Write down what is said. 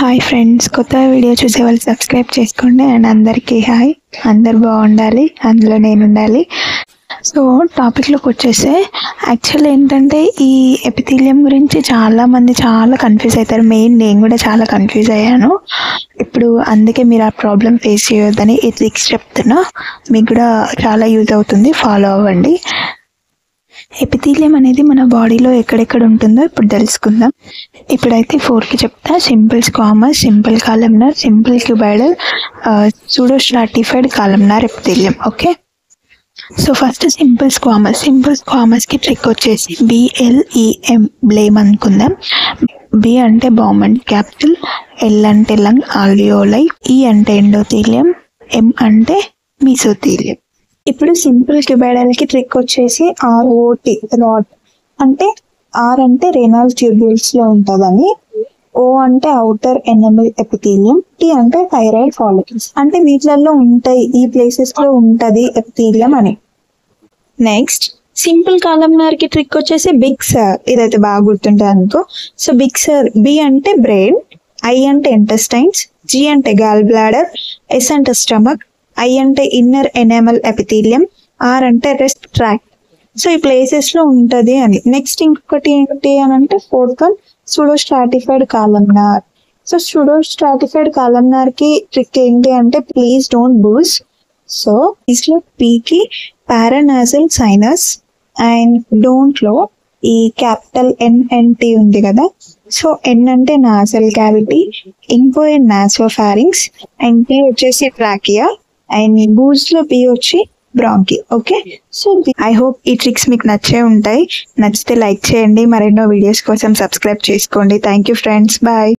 Hi friends, కొత్త video చూసే వాళ్ళు సబ్స్క్రైబ్ చేసుకోండి. అండ్ అందరికీ హాయ్. అందరు బాగుండాలి, అందులో నేను ఉండాలి. సో టాపిక్లోకి వచ్చేస్తే యాక్చువల్ ఏంటంటే ఈ ఎపిథీలియం గురించి చాలామంది చాలా కన్ఫ్యూజ్ అవుతారు. నేను కూడా చాలా కన్ఫ్యూజ్ అయ్యాను. ఇప్పుడు అందుకే మీరు ఆ ప్రాబ్లం ఫేస్ చేయొద్దని ఈ ట్రిక్స్ చెప్తున్నా. మీకు కూడా చాలా యూజ్ అవుతుంది, ఫాలో అవ్వండి. ఎపిథీలియం అనేది మన బాడీలో ఎక్కడెక్కడ ఉంటుందో ఇప్పుడు తెలుసుకుందాం. ఇప్పుడైతే 4కి చెప్తా. Simple squamous, simple columnar, simple cuboidal, pseudo stratified columnar epithelium. Okay, so first simple squamous. Simple స్క్వామస్కి ట్రిక్ వచ్చేసి BLEM, బ్లేమ్ అనుకుందాం. B అంటే బాంబ్ క్యాపిటల్, L అంటే లంగ్ ఆల్వియోలై, E అంటే ఎండోథీలియం, M అంటే మీసోథీలియం. ఇప్పుడు సింపుల్ క్యూబాయిడల్కి ట్రిక్ వచ్చేసి ROT, రాట్. అంటే R అంటే రేనాల్ ట్యూబ్యూల్స్లో ఉంటుందని, O అంటే అవుటర్ ఎనమల్ ఎపిథీలియం, T అంటే థైరాయిడ్ ఫాలికల్స్. అంటే వీటిలలో ఉంటాయి, ఈ ప్లేసెస్లో ఉంటుంది ఎపిథీలియం అని. నెక్స్ట్ సింపుల్ కాలమ్నార్కి ట్రిక్ వచ్చేసి బిగ్ సర్. ఇదైతే బాగా గుర్తుంటుంది అనుకో. సో బిగ్ సర్, B అంటే బ్రెయిన్, I అంటే ఇంటెస్టైన్స్, G అంటే గాల్ బ్లాడర్, S అంటే స్టమక్, I అంటే ఇన్నర్ ఎనామల్ ఎపిథీలియం, R అంటే రెస్ట్ ట్రాక్ట్. సో ఈ ప్లేసెస్లో ఉంటుంది అని. నెక్స్ట్ ఇంకొకటి ఏంటి అని అంటే fourth one pseudo stratified columnar. So pseudo stratified కాలమ్నార్కి ట్రిక్ ఏంటి అంటే ప్లీజ్ డోంట్ బూస్. సో ఇస్లో పీకి పారానాసల్ సైనస్ అండ్ డోంట్లో ఈ క్యాపిటల్ NNT ఉంది కదా. సో N అంటే నాసల్ క్యావిటీ, ఇంకో నాసోఫారింగ్స్, అండ్ P వచ్చేసి ట్రాకియా, అండ్ బూస్లో P వచ్చి బ్రాంకి. ఓకే, సో ఐ హోప్ ఈ ట్రిక్స్ మీకు నచ్చే ఉంటాయి. నచ్చితే లైక్ చేయండి. మరెన్నో వీడియోస్ కోసం సబ్స్క్రైబ్ చేసుకోండి. Thank you friends, bye.